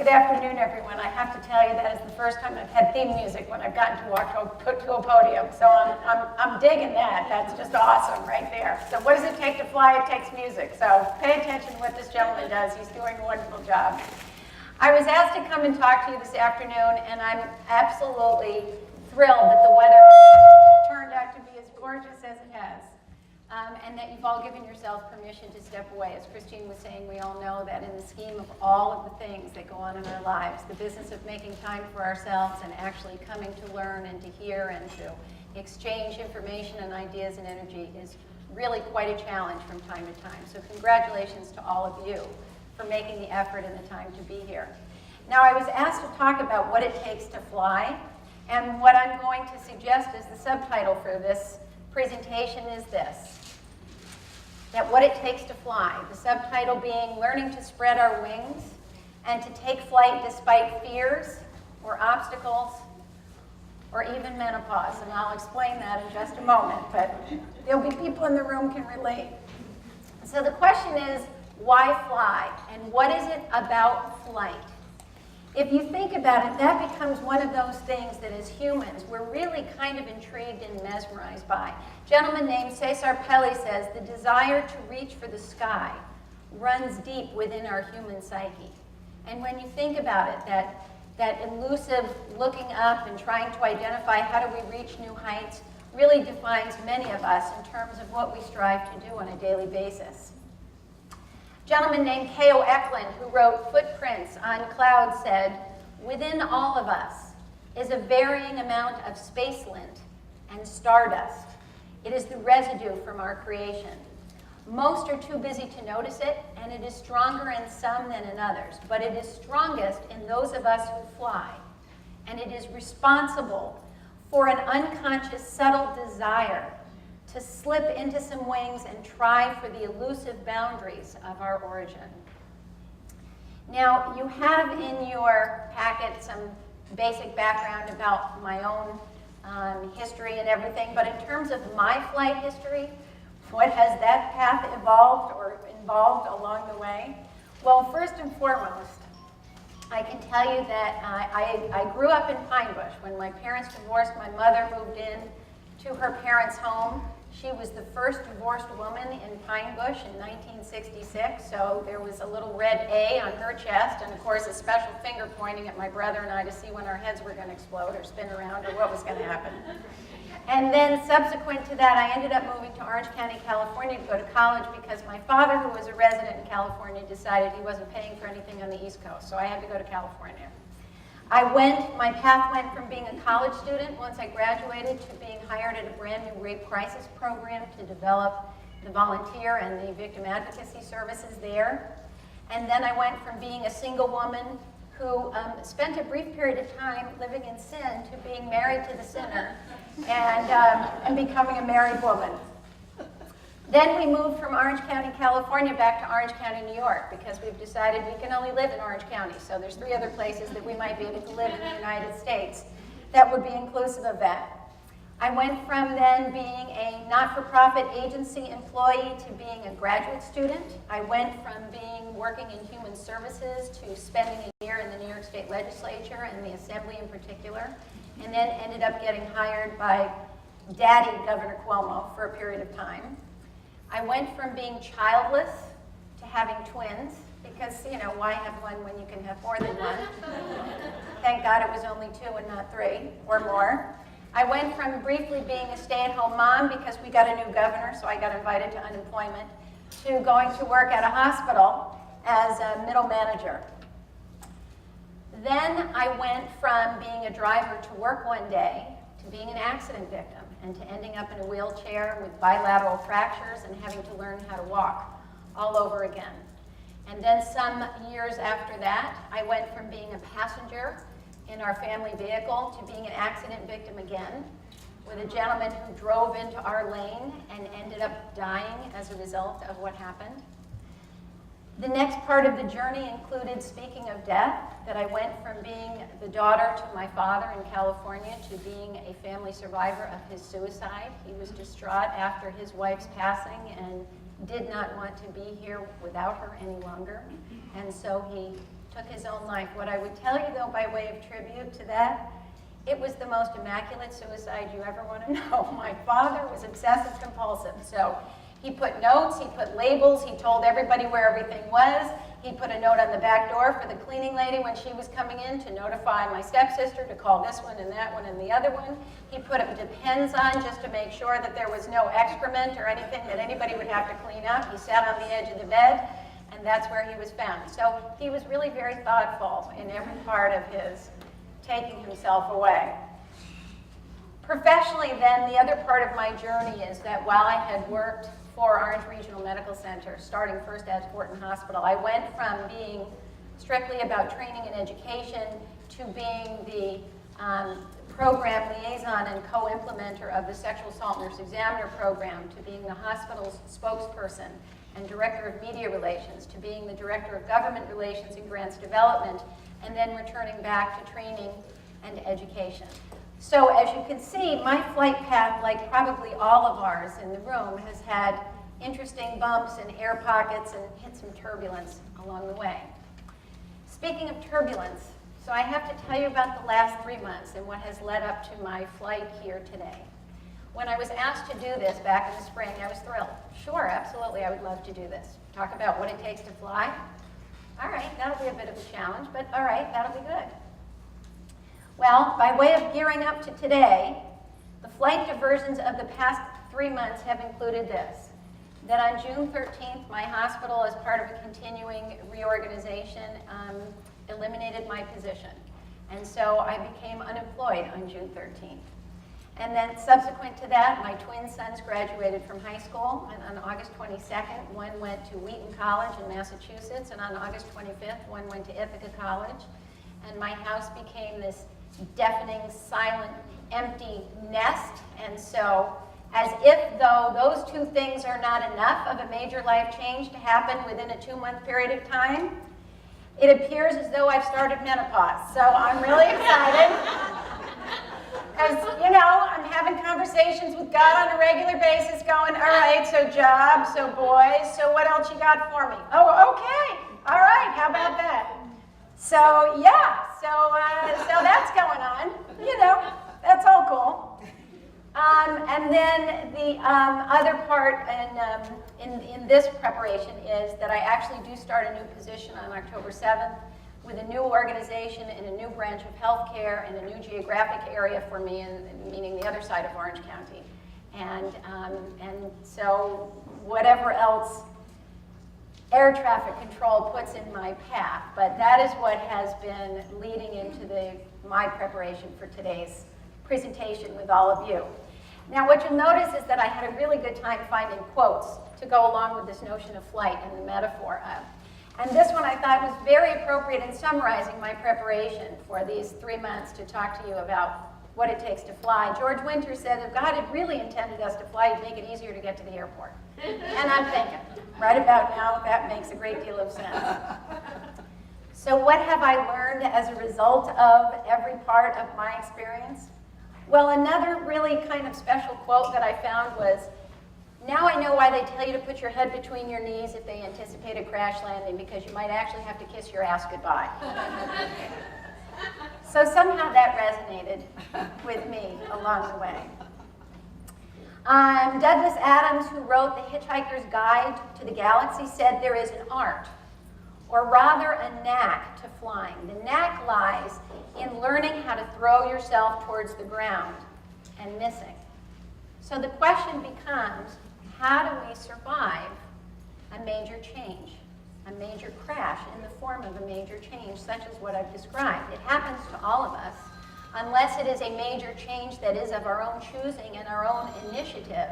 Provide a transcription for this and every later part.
Good afternoon, everyone. I have to tell you that is the first time I've had theme music when I've gotten to walk to a podium. So I'm digging that. That's just awesome right there. So what does it take to fly? It takes music. So pay attention to what this gentleman does. He's doing a wonderful job. I was asked to come and talk to you this afternoon, and I'm absolutely thrilled that the weather turned out to be as gorgeous as it has. And that you've all given yourself permission to step away. As Christine was saying, we all know that in the scheme of all of the things that go on in our lives, the business of making time for ourselves and actually coming to learn and to hear and to exchange information and ideas and energy is really quite a challenge from time to time. So congratulations to all of you for making the effort and the time to be here. Now, I was asked to talk about what it takes to fly, and what I'm going to suggest as the subtitle for this presentation is this: that what it takes to fly, the subtitle being learning to spread our wings and to take flight despite fears or obstacles or even menopause. And I'll explain that in just a moment, but there'll be people in the room who can relate. So the question is, why fly? And what is it about flight? If you think about it, that becomes one of those things that as humans, we're really kind of intrigued and mesmerized by. A gentleman named Cesar Pelli says, the desire to reach for the sky runs deep within our human psyche. And when you think about it, that elusive looking up and trying to identify how do we reach new heights really defines many of us in terms of what we strive to do on a daily basis. A gentleman named K.O. Eklund, who wrote Footprints on Clouds, said, within all of us is a varying amount of space lint and stardust. It is the residue from our creation. Most are too busy to notice it, and it is stronger in some than in others, but it is strongest in those of us who fly, and it is responsible for an unconscious, subtle desire to slip into some wings and try for the elusive boundaries of our origin. Now, you have in your packet some basic background about my own history and everything, but in terms of my flight history, what has that path evolved or involved along the way? Well, first and foremost, I can tell you that I grew up in Pine Bush. When my parents divorced, my mother moved in to her parents' home. She was the first divorced woman in Pine Bush in 1966, so there was a little red A on her chest, and of course a special finger pointing at my brother and I to see when our heads were going to explode or spin around or what was going to happen. And then subsequent to that, I ended up moving to Orange County, California to go to college because my father, who was a resident in California, decided he wasn't paying for anything on the East Coast, so I had to go to California. My path went from being a college student once I graduated to being hired at a brand new rape crisis program to develop the volunteer and the victim advocacy services there. And then I went from being a single woman who spent a brief period of time living in sin to being married to the sinner and becoming a married woman. Then we moved from Orange County, California back to Orange County, New York, because we've decided we can only live in Orange County. So there's 3 other places that we might be able to live in the United States that would be inclusive of that. I went from then being a not-for-profit agency employee to being a graduate student. I went from working in human services to spending a year in the New York State Legislature and the Assembly in particular, and then ended up getting hired by Daddy Governor Cuomo for a period of time. I went from being childless to having twins, because, you know, why have one when you can have more than one? Thank God it was only 2 and not 3 or more. I went from briefly being a stay-at-home mom because we got a new governor, so I got invited to unemployment, to going to work at a hospital as a middle manager. Then I went from being a driver to work one day to being an accident victim and to ending up in a wheelchair with bilateral fractures and having to learn how to walk all over again. And then some years after that, I went from being a passenger in our family vehicle to being an accident victim again with a gentleman who drove into our lane and ended up dying as a result of what happened. The next part of the journey included, speaking of death, that I went from being the daughter to my father in California to being a family survivor of his suicide. He was distraught after his wife's passing and did not want to be here without her any longer. And so he took his own life. What I would tell you, though, by way of tribute to that, it was the most immaculate suicide you ever want to know. My father was obsessive compulsive, so he put notes, he put labels, he told everybody where everything was. He put a note on the back door for the cleaning lady when she was coming in to notify my stepsister to call this one and that one and the other one. He put depends on just to make sure that there was no excrement or anything that anybody would have to clean up. He sat on the edge of the bed, and that's where he was found. So he was really very thoughtful in every part of his taking himself away. Professionally, then, the other part of my journey is that while I had worked for Orange Regional Medical Center, starting first at Wharton Hospital, I went from being strictly about training and education to being the program liaison and co-implementer of the Sexual Assault Nurse Examiner program, to being the hospital's spokesperson and director of media relations, to being the director of government relations and grants development, and then returning back to training and education. So as you can see, my flight path, like probably all of ours in the room, has had interesting bumps and air pockets and hit some turbulence along the way. Speaking of turbulence, so I have to tell you about the last 3 months and what has led up to my flight here today. When I was asked to do this back in the spring, I was thrilled. Sure, absolutely, I would love to do this. Talk about what it takes to fly. All right, that'll be a bit of a challenge, but all right, that'll be good. Well, by way of gearing up to today, the flight diversions of the past 3 months have included this: that on June 13th, my hospital, as part of a continuing reorganization, eliminated my position. And so I became unemployed on June 13th. And then subsequent to that, my twin sons graduated from high school, and on August 22nd, one went to Wheaton College in Massachusetts, and on August 25th, one went to Ithaca College. And my house became this deafening, silent, empty nest. And so, as if though those two things are not enough of a major life change to happen within a 2-month period of time, it appears as though I've started menopause. So I'm really excited. Because, you know, I'm having conversations with God on a regular basis going, all right, so job, so boys, so what else you got for me? Oh, okay, all right, how about that? So, yeah, so that's going on. You know, that's all cool. And then the other part in this preparation is that I actually do start a new position on October 7th with a new organization in a new branch of healthcare and a new geographic area for me, meaning the other side of Orange County. And so whatever else air traffic control puts in my path, but that is what has been leading into my preparation for today's presentation with all of you. Now, what you'll notice is that I had a really good time finding quotes to go along with this notion of flight and the metaphor of. And this one I thought was very appropriate in summarizing my preparation for these 3 months to talk to you about what it takes to fly. George Winter said if God had really intended us to fly, he'd make it easier to get to the airport. And I'm thinking, right about now, that makes a great deal of sense. So what have I learned as a result of every part of my experience? Well, another really kind of special quote that I found was, now I know why they tell you to put your head between your knees if they anticipate a crash landing, because you might actually have to kiss your ass goodbye. So somehow that resonated with me along the way. Douglas Adams, who wrote The Hitchhiker's Guide to the Galaxy, said there is an art, or rather a knack to flying. The knack lies in learning how to throw yourself towards the ground and missing. So the question becomes, how do we survive a major change, a major crash in the form of a major change such as what I've described? It happens to all of us, unless it is a major change that is of our own choosing and our own initiative.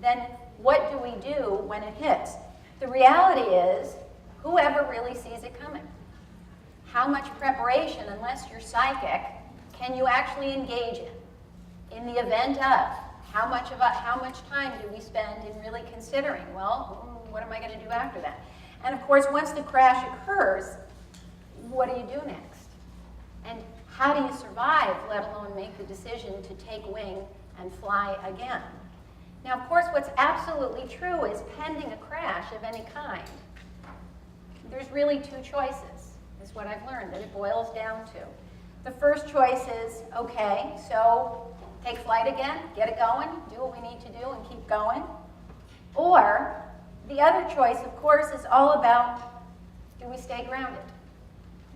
Then what do we do when it hits? The reality is, whoever really sees it coming? How much preparation, unless you're psychic, can you actually engage in the event of? How much time do we spend in really considering, well, what am I going to do after that? And of course, once the crash occurs, what do you do next? And how do you survive, let alone make the decision to take wing and fly again? Now, of course, what's absolutely true is pending a crash of any kind, there's really two choices. is what I've learned, that it boils down to. The first choice is, okay, so take flight again, get it going, do what we need to do and keep going. Or the other choice, of course, is all about, do we stay grounded?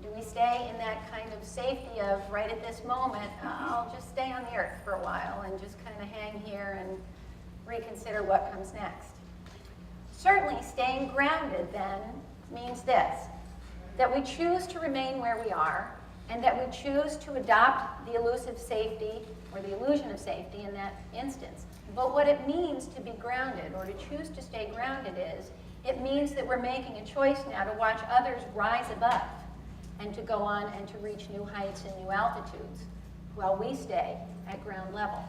Do we stay in that kind of safety of right at this moment, I'll just stay on the earth for a while and just kind of hang here and reconsider what comes next. Certainly staying grounded then means this, that we choose to remain where we are and that we choose to adopt the elusive safety or the illusion of safety in that instance. But what it means to be grounded or to choose to stay grounded is, it means that we're making a choice now to watch others rise above and to go on and to reach new heights and new altitudes while we stay at ground level.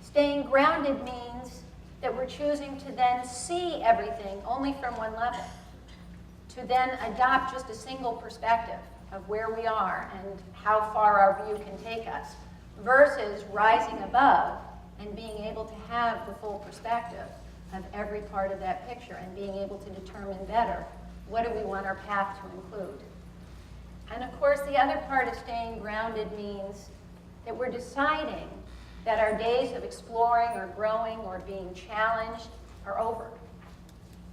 Staying grounded means that we're choosing to then see everything only from one level, to then adopt just a single perspective of where we are and how far our view can take us, versus rising above and being able to have the full perspective of every part of that picture and being able to determine better what do we want our path to include. And of course, the other part of staying grounded means that we're deciding that our days of exploring or growing or being challenged are over,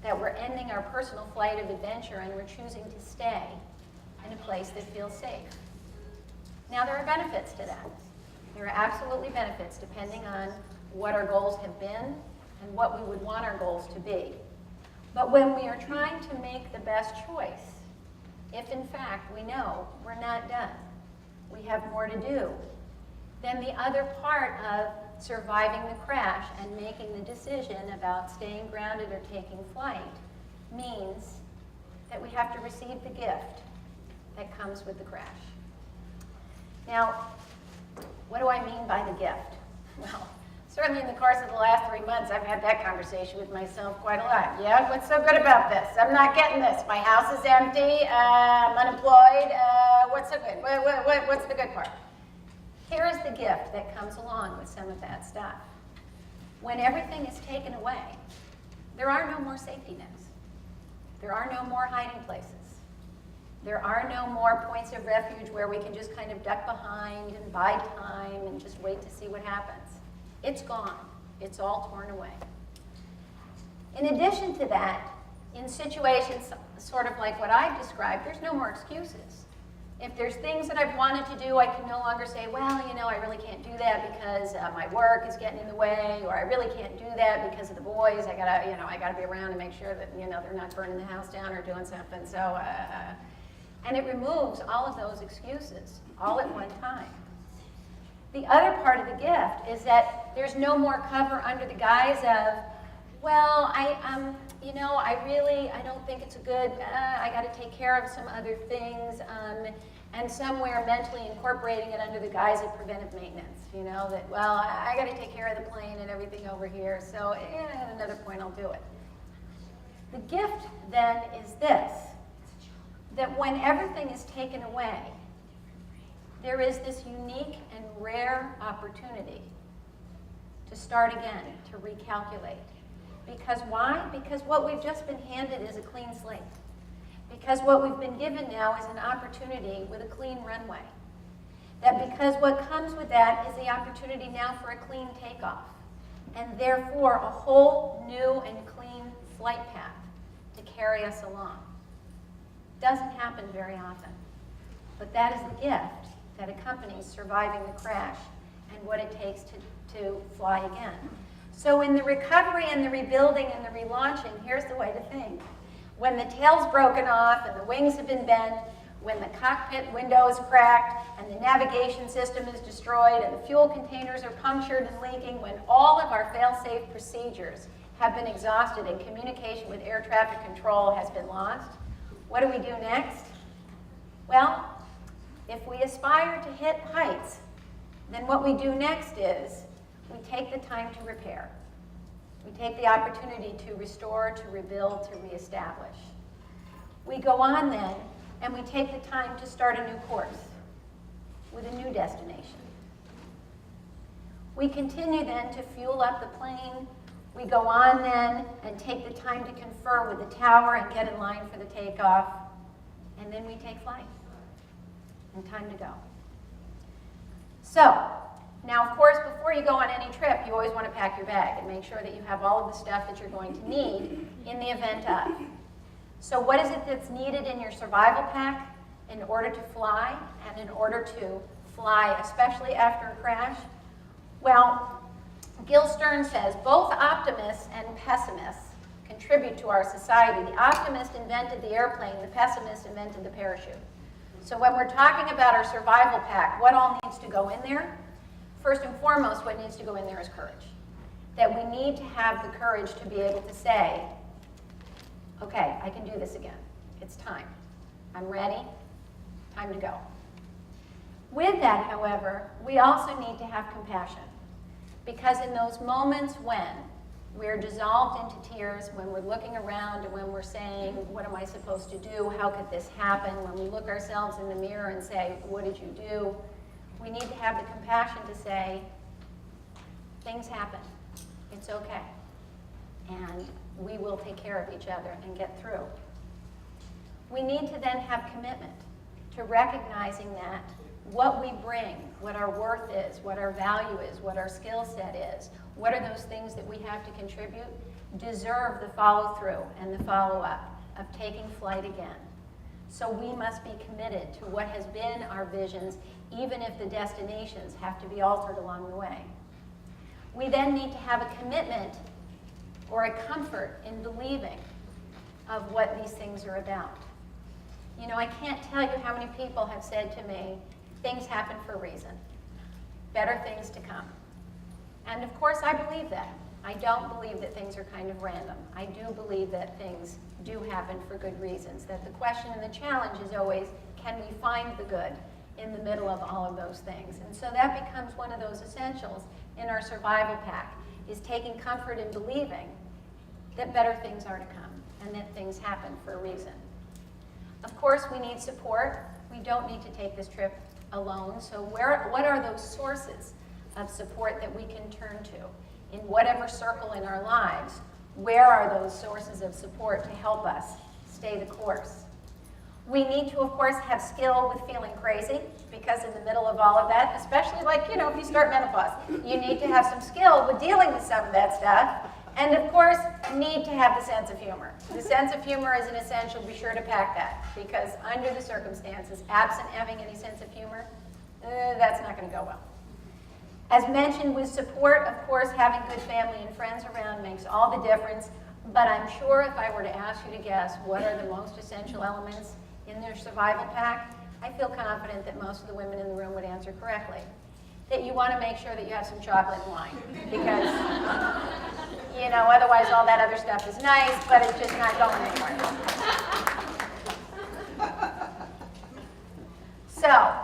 that we're ending our personal flight of adventure and we're choosing to stay in a place that feels safe. Now, there are benefits to that. There are absolutely benefits depending on what our goals have been and what we would want our goals to be. But when we are trying to make the best choice, if in fact we know we're not done, we have more to do, then the other part of surviving the crash and making the decision about staying grounded or taking flight means that we have to receive the gift that comes with the crash. Now, what do I mean by the gift? Well, certainly in the course of the last 3 months, I've had that conversation with myself quite a lot. Yeah, what's so good about this? I'm not getting this. My house is empty. I'm unemployed. What's so good? What's the good part? Here is the gift that comes along with some of that stuff. When everything is taken away, there are no more safety nets. There are no more hiding places. There are no more points of refuge where we can just kind of duck behind and buy time and just wait to see what happens. It's gone. It's all torn away. In addition to that, in situations sort of like what I've described, there's no more excuses. If there's things that I've wanted to do, I can no longer say, well, you know, I really can't do that because my work is getting in the way, or I really can't do that because of the boys. I gotta be around to make sure that, you know, they're not burning the house down or doing something. So, and it removes all of those excuses all at one time. The other part of the gift is that there's no more cover under the guise of, well, I don't think it's a good, I got to take care of some other things, and somewhere mentally incorporating it under the guise of preventive maintenance, you know, that, well, I got to take care of the plane and everything over here, so at another point I'll do it. The gift then is this, that when everything is taken away, there is this unique and rare opportunity to start again, to recalculate. Because why? Because what we've just been handed is a clean slate. Because what we've been given now is an opportunity with a clean runway. That because what comes with that is the opportunity now for a clean takeoff. And therefore a whole new and clean flight path to carry us along. Doesn't happen very often. But that is the gift that accompanies surviving the crash and what it takes to fly again. So in the recovery and the rebuilding and the relaunching, here's the way to think. When the tail's broken off and the wings have been bent, when the cockpit window is cracked and the navigation system is destroyed and the fuel containers are punctured and leaking, when all of our fail-safe procedures have been exhausted and communication with air traffic control has been lost, what do we do next? Well, if we aspire to hit heights, then what we do next is we take the time to repair. We take the opportunity to restore, to rebuild, to reestablish. We go on then, and we take the time to start a new course with a new destination. We continue then to fuel up the plane. We go on then and take the time to confer with the tower and get in line for the takeoff. and then we take flight. And time to go. So, now of course, before you go on any trip, you always want to pack your bag and make sure that you have all of the stuff that you're going to need in the event of. So what is it that's needed in your survival pack in order to fly, and in order to fly, especially after a crash? Well, Gil Stern says, both optimists and pessimists contribute to our society. The optimist invented the airplane, the pessimist invented the parachute. So when we're talking about our survival pack, what all needs to go in there? First and foremost, what needs to go in there is courage. That we need to have the courage to be able to say, okay, I can do this again. It's time. I'm ready. Time to go. With that, however, we also need to have compassion. Because in those moments when we're dissolved into tears, when we're looking around and when we're saying, what am I supposed to do? How could this happen? When we look ourselves in the mirror and say, what did you do? We need to have the compassion to say, things happen. It's okay. And we will take care of each other and get through. We need to then have commitment to recognizing that what we bring, what our worth is, what our value is, what our skill set is, what are those things that we have to contribute, deserve the follow-through and the follow-up of taking flight again. So we must be committed to what has been our visions, even if the destinations have to be altered along the way. We then need to have a commitment or a comfort in believing of what these things are about. You know, I can't tell you how many people have said to me, things happen for a reason. Better things to come. And of course, I believe that. I don't believe that things are kind of random. I do believe that things do happen for good reasons. That the question and the challenge is always, can we find the good in the middle of all of those things? And so that becomes one of those essentials in our survival pack, is taking comfort in believing that better things are to come and that things happen for a reason. Of course, we need support. We don't need to take this trip alone. So what are those sources of support that we can turn to in whatever circle in our lives? Where are those sources of support to help us stay the course? We need to, of course, have skill with feeling crazy, because in the middle of all of that, especially like, you know, if you start menopause, you need to have some skill with dealing with some of that stuff. And of course, need to have the sense of humor. The sense of humor is an essential. Be sure to pack that, because under the circumstances, absent having any sense of humor, that's not going to go well. As mentioned, with support, of course, having good family and friends around makes all the difference. But I'm sure if I were to ask you to guess what are the most essential elements in their survival pack, I feel confident that most of the women in the room would answer correctly. That you want to make sure that you have some chocolate and wine, because, you know, otherwise all that other stuff is nice, but it's just not going anywhere. So,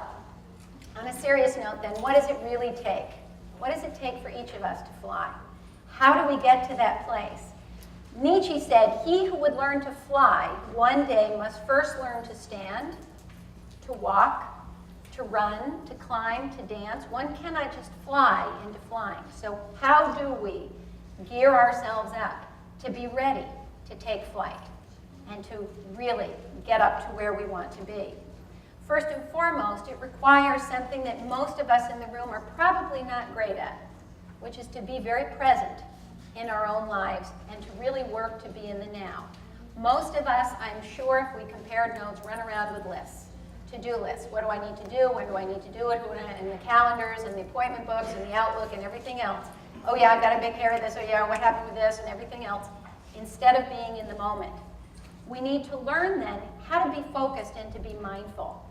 on a serious note then, what does it really take? What does it take for each of us to fly? How do we get to that place? Nietzsche said, he who would learn to fly one day must first learn to stand, to walk, to run, to climb, to dance. One cannot just fly into flying. So how do we gear ourselves up to be ready to take flight and to really get up to where we want to be? First and foremost, it requires something that most of us in the room are probably not great at, which is to be very present in our own lives and to really work to be in the now. Most of us, I'm sure, if we compared notes, run around with lists. To-do lists. What do I need to do? When do I need to do it? And the calendars and the appointment books and the Outlook and everything else. Oh yeah, I've got to take care of this. Oh yeah, what happened with this and everything else. Instead of being in the moment. We need to learn then how to be focused and to be mindful.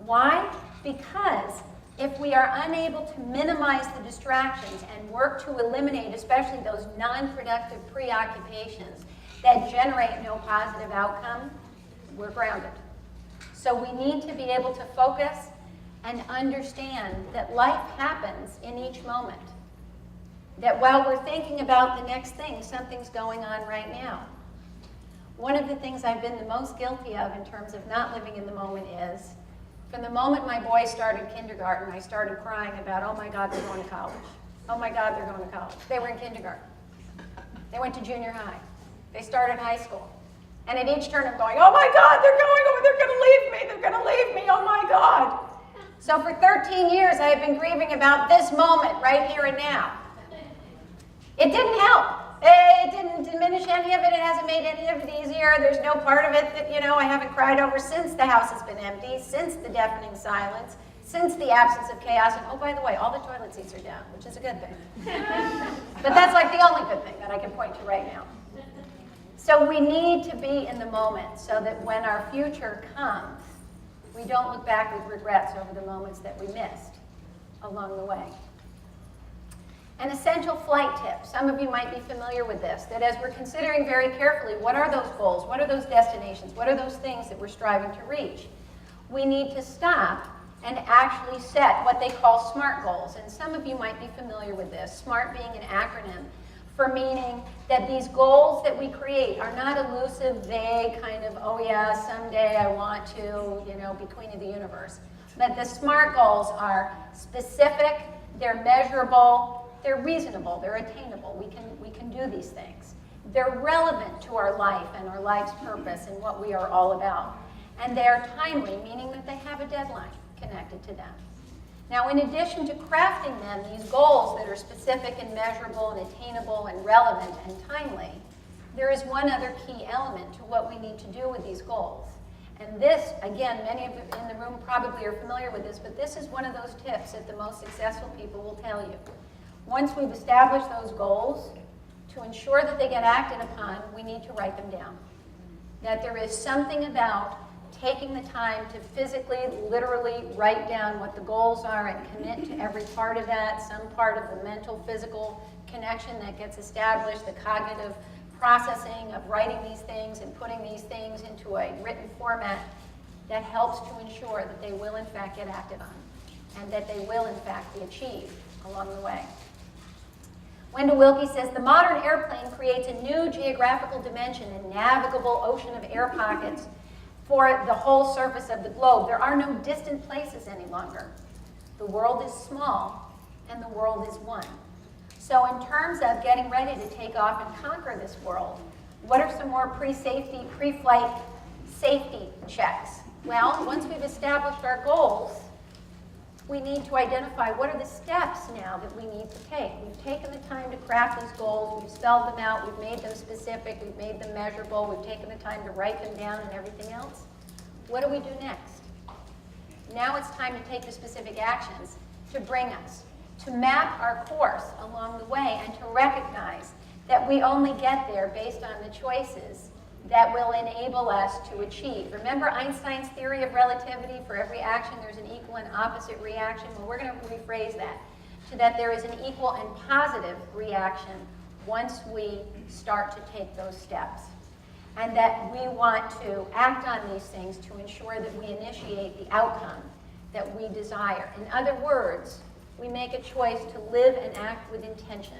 Why? Because if we are unable to minimize the distractions and work to eliminate especially those non-productive preoccupations that generate no positive outcome, we're grounded. So we need to be able to focus and understand that life happens in each moment. That while we're thinking about the next thing, something's going on right now. One of the things I've been the most guilty of in terms of not living in the moment is, from the moment my boys started kindergarten, I started crying about, oh my God, they're going to college. Oh my God, they're going to college. They were in kindergarten. They went to junior high. They started high school. And at each turn I'm going, oh my God, they're going over, they're gonna leave me, they're gonna leave me, oh my God. So for 13 years I have been grieving about this moment right here and now. It didn't help. It didn't diminish any of it. It hasn't made any of it easier. There's no part of it that, I haven't cried over since the house has been empty, since the deafening silence, since the absence of chaos. And oh, by the way, all the toilet seats are down, which is a good thing. But that's like the only good thing that I can point to right now. So we need to be in the moment so that when our future comes, we don't look back with regrets over the moments that we missed along the way. An essential flight tip. Some of you might be familiar with this, that as we're considering very carefully what are those goals, what are those destinations, what are those things that we're striving to reach, we need to stop and actually set what they call SMART goals. And some of you might be familiar with this, SMART being an acronym for meaning that these goals that we create are not elusive, vague, kind of, oh yeah, someday I want to, be queen of the universe. But the SMART goals are specific, they're measurable, they're reasonable, they're attainable. We can do these things. They're relevant to our life and our life's purpose and what we are all about. And they're timely, meaning that they have a deadline connected to them. Now, in addition to crafting them, these goals that are specific and measurable and attainable and relevant and timely, there is one other key element to what we need to do with these goals. And this, again, many of you in the room probably are familiar with this, but this is one of those tips that the most successful people will tell you. Once we've established those goals, to ensure that they get acted upon, we need to write them down. That there is something about taking the time to physically, literally write down what the goals are and commit to every part of that, some part of the mental, physical connection that gets established, the cognitive processing of writing these things and putting these things into a written format that helps to ensure that they will in fact get acted on and that they will in fact be achieved along the way. Wendell Willkie says, the modern airplane creates a new geographical dimension and navigable ocean of air pockets for the whole surface of the globe. There are no distant places any longer. The world is small and the world is one. So in terms of getting ready to take off and conquer this world, what are some more pre-safety, pre-flight safety checks? Well, once we've established our goals, we need to identify what are the steps now that we need to take. We've taken the time to craft those goals, we've spelled them out, we've made them specific, we've made them measurable, we've taken the time to write them down and everything else. What do we do next? Now it's time to take the specific actions to bring us, to map our course along the way and to recognize that we only get there based on the choices that will enable us to achieve. Remember Einstein's theory of relativity? For every action, there's an equal and opposite reaction. Well, we're going to rephrase that so that there is an equal and positive reaction once we start to take those steps. And that we want to act on these things to ensure that we initiate the outcome that we desire. In other words, we make a choice to live and act with intention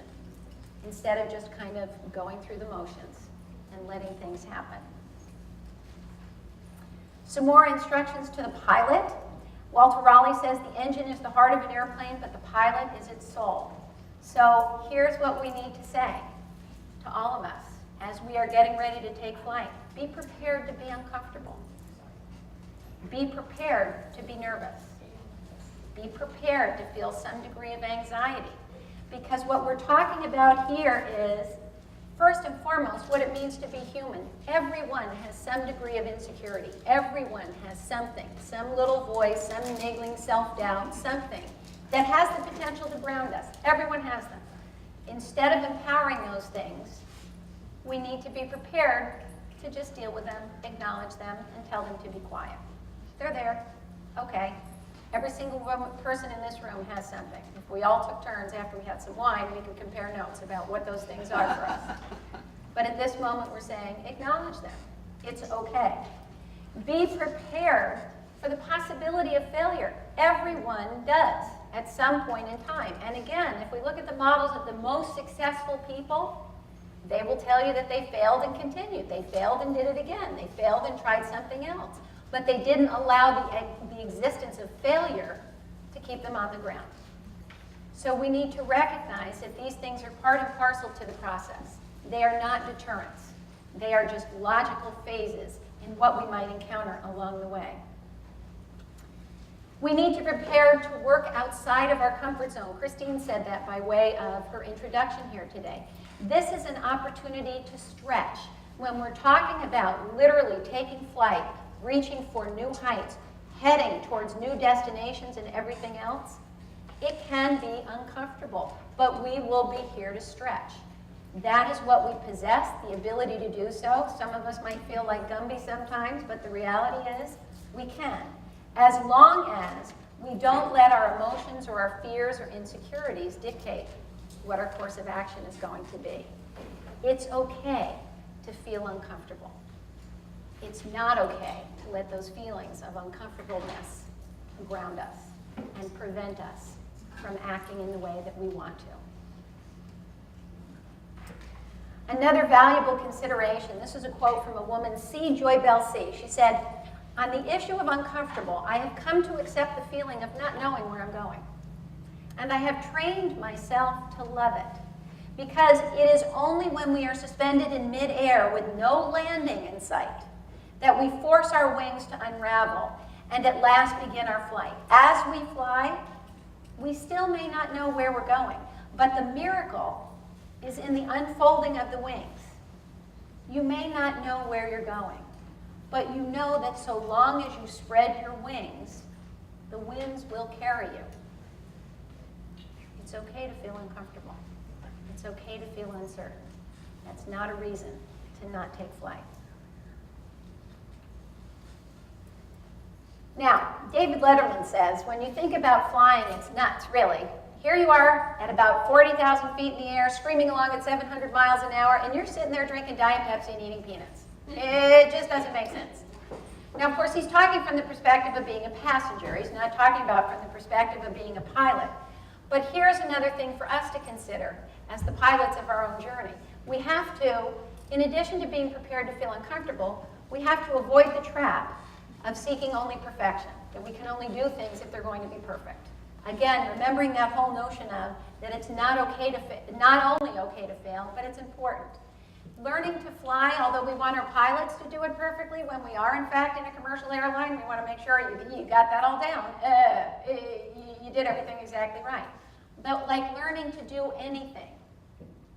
instead of just kind of going through the motions and letting things happen. Some more instructions to the pilot. Walter Raleigh says the engine is the heart of an airplane, but the pilot is its soul. So here's what we need to say to all of us as we are getting ready to take flight. Be prepared to be uncomfortable. Be prepared to be nervous. Be prepared to feel some degree of anxiety. Because what we're talking about here is, first and foremost, what it means to be human. Everyone has some degree of insecurity. Everyone has something, some little voice, some niggling self-doubt, something that has the potential to ground us. Everyone has them. Instead of empowering those things, we need to be prepared to just deal with them, acknowledge them, and tell them to be quiet. They're there. Okay. Every single person in this room has something. If we all took turns after we had some wine, we could compare notes about what those things are for us. But at this moment, we're saying, acknowledge them. It's okay. Be prepared for the possibility of failure. Everyone does at some point in time. And again, if we look at the models of the most successful people, they will tell you that they failed and continued. They failed and did it again. They failed and tried something else. But they didn't allow the existence of failure to keep them on the ground. So we need to recognize that these things are part and parcel to the process. They are not deterrents. They are just logical phases in what we might encounter along the way. We need to prepare to work outside of our comfort zone. Christine said that by way of her introduction here today. This is an opportunity to stretch. When we're talking about literally taking flight, reaching for new heights, heading towards new destinations and everything else, it can be uncomfortable, but we will be here to stretch. That is what we possess, the ability to do so. Some of us might feel like Gumby sometimes, but the reality is we can. As long as we don't let our emotions or our fears or insecurities dictate what our course of action is going to be. It's okay to feel uncomfortable. It's not okay to let those feelings of uncomfortableness ground us and prevent us from acting in the way that we want to. Another valuable consideration, this is a quote from a woman, C. Joy Bell C. She said, "On the issue of uncomfortable, I have come to accept the feeling of not knowing where I'm going. And I have trained myself to love it. Because it is only when we are suspended in midair with no landing in sight that we force our wings to unravel and at last begin our flight. As we fly, we still may not know where we're going, but the miracle is in the unfolding of the wings. You may not know where you're going, but you know that so long as you spread your wings, the winds will carry you. It's okay to feel uncomfortable. It's okay to feel uncertain. That's not a reason to not take flight." Now, David Letterman says, when you think about flying, it's nuts, really. Here you are at about 40,000 feet in the air, screaming along at 700 miles an hour, and you're sitting there drinking Diet Pepsi and eating peanuts. It just doesn't make sense. Now, of course, he's talking from the perspective of being a passenger. He's not talking about from the perspective of being a pilot. But here's another thing for us to consider as the pilots of our own journey. We have to, in addition to being prepared to feel uncomfortable, we have to avoid the trap of seeking only perfection, that we can only do things if they're going to be perfect. Again, remembering that whole notion of that it's not okay to not only okay to fail, but it's important. Learning to fly, although we want our pilots to do it perfectly, when we are in fact in a commercial airline, we want to make sure you got that all down. You did everything exactly right. But like learning to do anything,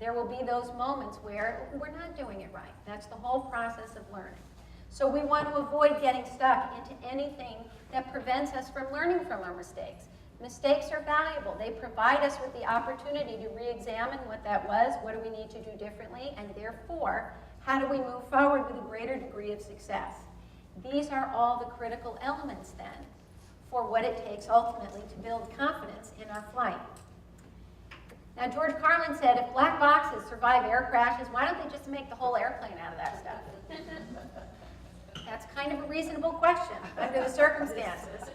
there will be those moments where we're not doing it right. That's the whole process of learning. So we want to avoid getting stuck into anything that prevents us from learning from our mistakes. Mistakes are valuable. They provide us with the opportunity to re-examine what that was, what do we need to do differently, and therefore, how do we move forward with a greater degree of success? These are all the critical elements then for what it takes ultimately to build confidence in our flight. Now, George Carlin said, if black boxes survive air crashes, why don't they just make the whole airplane out of that stuff? That's kind of a reasonable question under the circumstances.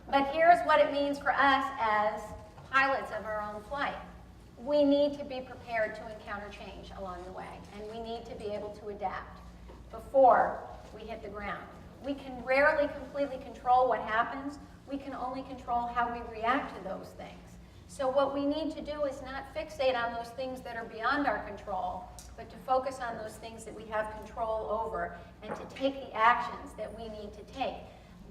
But here's what it means for us as pilots of our own flight. We need to be prepared to encounter change along the way, and we need to be able to adapt before we hit the ground. We can rarely completely control what happens. We can only control how we react to those things. So what we need to do is not fixate on those things that are beyond our control, but to focus on those things that we have control over and to take the actions that we need to take.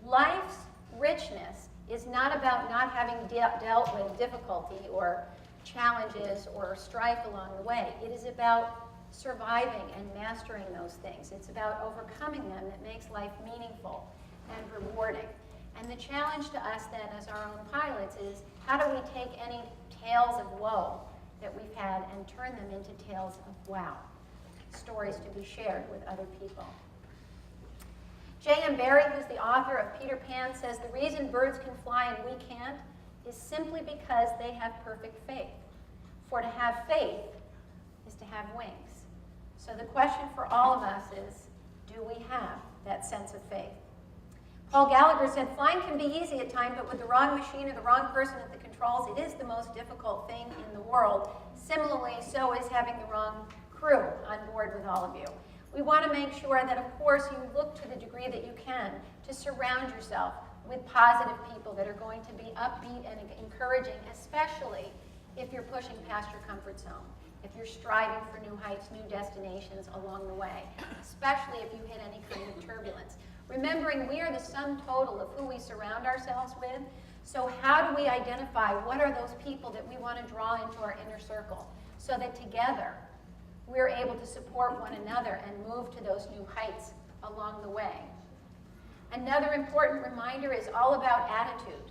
Life's richness is not about not having dealt with difficulty or challenges or strife along the way. It is about surviving and mastering those things. It's about overcoming them that makes life meaningful and rewarding. And the challenge to us then as our own pilots is how do we take any tales of woe that we've had and turn them into tales of wow, stories to be shared with other people. J.M. Barrie, who's the author of Peter Pan, says the reason birds can fly and we can't is simply because they have perfect faith. For to have faith is to have wings. So the question for all of us is, do we have that sense of faith? Paul Gallagher said, flying can be easy at times, but with the wrong machine or the wrong person at the controls, it is the most difficult thing in the world. Similarly, so is having the wrong crew on board with all of you. We want to make sure that, of course, you look to the degree that you can to surround yourself with positive people that are going to be upbeat and encouraging, especially if you're pushing past your comfort zone. if you're striving for new heights, new destinations along the way, especially if you hit any kind of turbulence. Remembering we are the sum total of who we surround ourselves with, so how do we identify what are those people that we want to draw into our inner circle so that together we're able to support one another and move to those new heights along the way. Another important reminder is all about attitude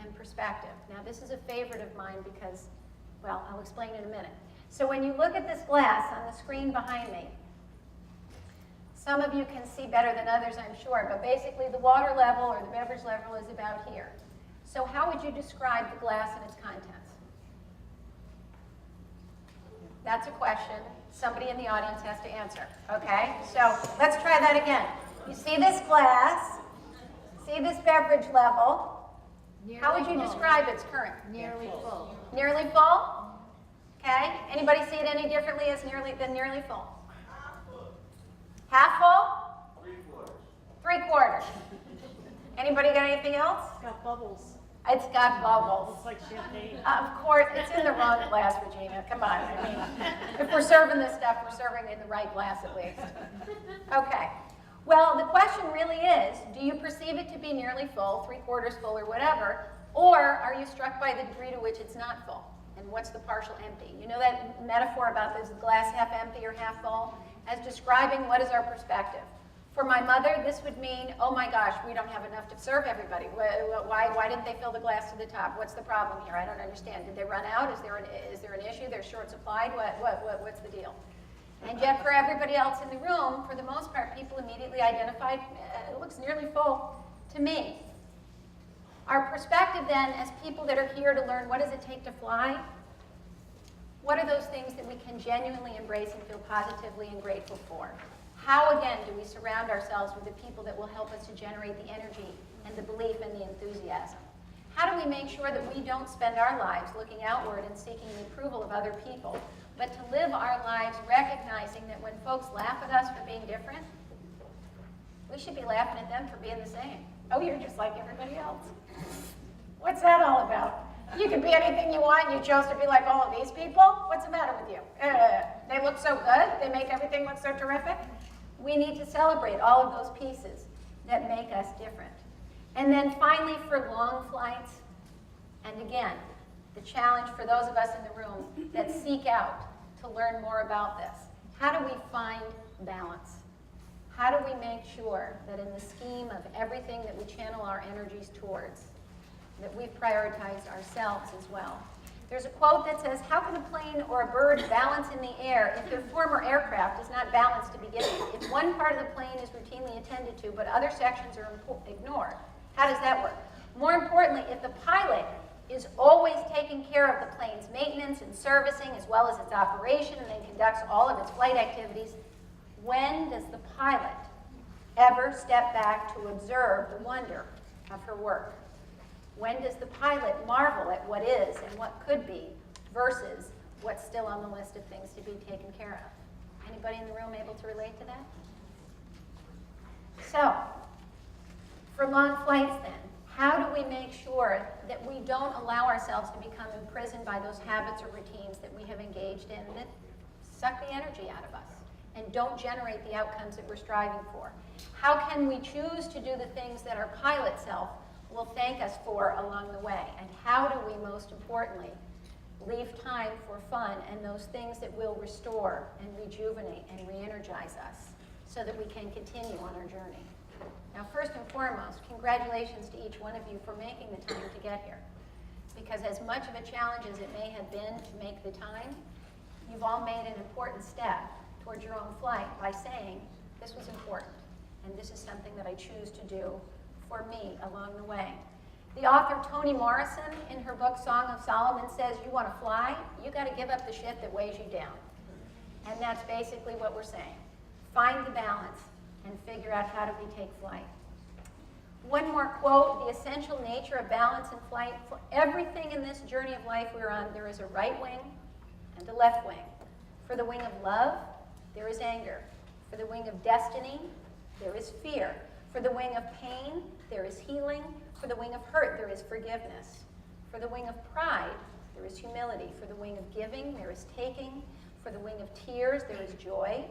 and perspective. Now this is a favorite of mine because, well, I'll explain in a minute. So when you look at this glass on the screen behind me, some of you can see better than others, I'm sure, but basically the water level or the beverage level is about here. So how would you describe the glass and its contents? That's a question somebody in the audience has to answer, okay? So let's try that again. You see this glass, see this beverage level. Nearly How would you full. describe its current? Nearly full. Nearly full? Okay. Anybody see it any differently as nearly full? Half full? 3/4. Anybody got anything else? It's got bubbles. It's got bubbles. It's like champagne. Of course, it's in the wrong glass, Regina. Come on. I mean, if we're serving this stuff, we're serving it in the right glass at least. Okay. Well, the question really is, do you perceive it to be nearly full, 3/4 full, or whatever, or are you struck by the degree to which it's not full? And what's the partial empty? You know that metaphor about this glass half empty or half full? As describing what is our perspective. For my mother, this would mean, oh my gosh, we don't have enough to serve everybody. Why didn't they fill the glass to the top? What's the problem here? I don't understand. Did they run out? Is there an issue? They're short supplied? What's the deal? And yet for everybody else in the room, for the most part, people immediately identified, it looks nearly full to me. Our perspective then, as people that are here to learn what does it take to fly, what are those things that we can genuinely embrace and feel positively and grateful for? How, again, do we surround ourselves with the people that will help us to generate the energy and the belief and the enthusiasm? How do we make sure that we don't spend our lives looking outward and seeking the approval of other people, but to live our lives recognizing that when folks laugh at us for being different, we should be laughing at them for being the same. Oh, you're just like everybody else. What's that all about? You can be anything you want, and you chose to be like all of these people? What's the matter with you? They look so good, they make everything look so terrific. We need to celebrate all of those pieces that make us different. And then finally, for long flights, and again, the challenge for those of us in the room that seek out to learn more about this. How do we find balance? How do we make sure that in the scheme of everything that we channel our energies towards, that we've prioritized ourselves as well? There's a quote that says, how can a plane or a bird balance in the air if their former aircraft is not balanced to begin with? If one part of the plane is routinely attended to, but other sections are ignored, how does that work? More importantly, if the pilot is always taking care of the plane's maintenance and servicing as well as its operation and then conducts all of its flight activities, when does the pilot ever step back to observe the wonder of her work? When does the pilot marvel at what is and what could be versus what's still on the list of things to be taken care of? Anybody in the room able to relate to that? So, for long flights then, how do we make sure that we don't allow ourselves to become imprisoned by those habits or routines that we have engaged in that suck the energy out of us and don't generate the outcomes that we're striving for? How can we choose to do the things that our pilot self will thank us for along the way? And how do we, most importantly, leave time for fun and those things that will restore and rejuvenate and re-energize us so that we can continue on our journey? Now, first and foremost, congratulations to each one of you for making the time to get here. Because as much of a challenge as it may have been to make the time, you've all made an important step towards your own flight by saying, this was important, and this is something that I choose to do for me along the way. The author Toni Morrison, in her book Song of Solomon, says, you want to fly, you got to give up the shit that weighs you down. And that's basically what we're saying. Find the balance and figure out how do we take flight. One more quote, the essential nature of balance in flight. For everything in this journey of life we're on, there is a right wing and a left wing. For the wing of love, there is anger. For the wing of destiny, there is fear. For the wing of pain, there is healing. For the wing of hurt, there is forgiveness. For the wing of pride, there is humility. For the wing of giving, there is taking. For the wing of tears, there is joy.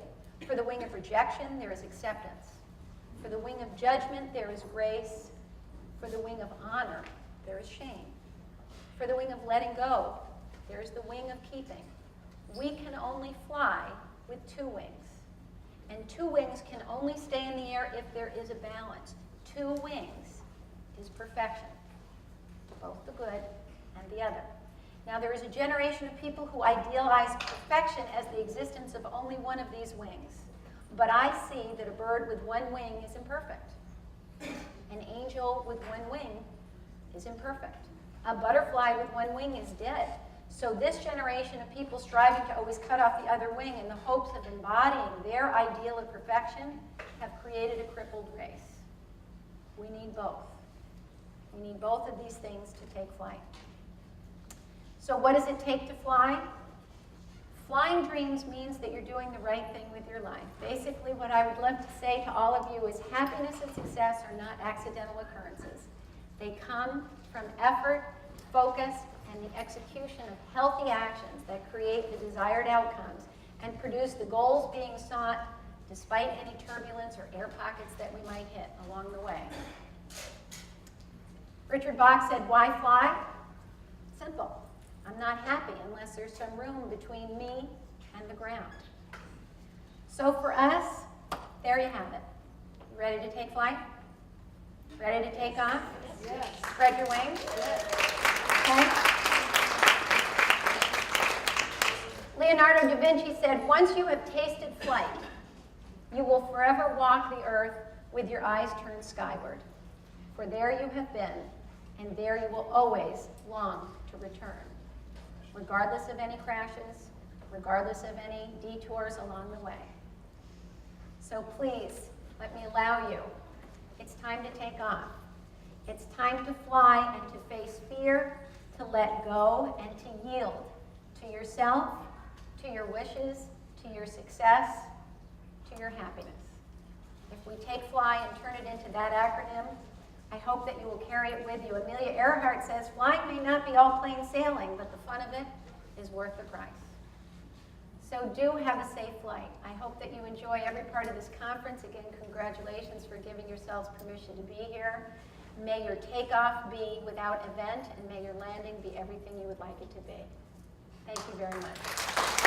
For the wing of rejection, there is acceptance. For the wing of judgment, there is grace. For the wing of honor, there is shame. For the wing of letting go, there is the wing of keeping. We can only fly with 2 wings. And 2 wings can only stay in the air if there is a balance. 2 wings is perfection, both the good and the other. Now, there is a generation of people who idealize perfection as the existence of only one of these wings. But I see that a bird with 1 wing is imperfect. An angel with 1 wing is imperfect. A butterfly with 1 wing is dead. So this generation of people striving to always cut off the other wing in the hopes of embodying their ideal of perfection have created a crippled race. We need both. We need both of these things to take flight. So what does it take to fly? Flying dreams means that you're doing the right thing with your life. Basically, what I would love to say to all of you is happiness and success are not accidental occurrences. They come from effort, focus, and the execution of healthy actions that create the desired outcomes and produce the goals being sought despite any turbulence or air pockets that we might hit along the way. Richard Bach said, why fly? Simple. I'm not happy unless there's some room between me and the ground. So for us, there you have it. Ready to take flight? Ready to take off? Yes. Spread your wings? Okay. Leonardo da Vinci said, once you have tasted flight, you will forever walk the earth with your eyes turned skyward. For there you have been, and there you will always long to return, regardless of any crashes, regardless of any detours along the way. So please, let me allow you. It's time to take off. It's time to fly and to face fear, to let go, and to yield to yourself, to your wishes, to your success, to your happiness. If we take fly and turn it into that acronym, I hope that you will carry it with you. Amelia Earhart says, flying may not be all plain sailing, but the fun of it is worth the price. So do have a safe flight. I hope that you enjoy every part of this conference. Again, congratulations for giving yourselves permission to be here. May your takeoff be without event, and may your landing be everything you would like it to be. Thank you very much.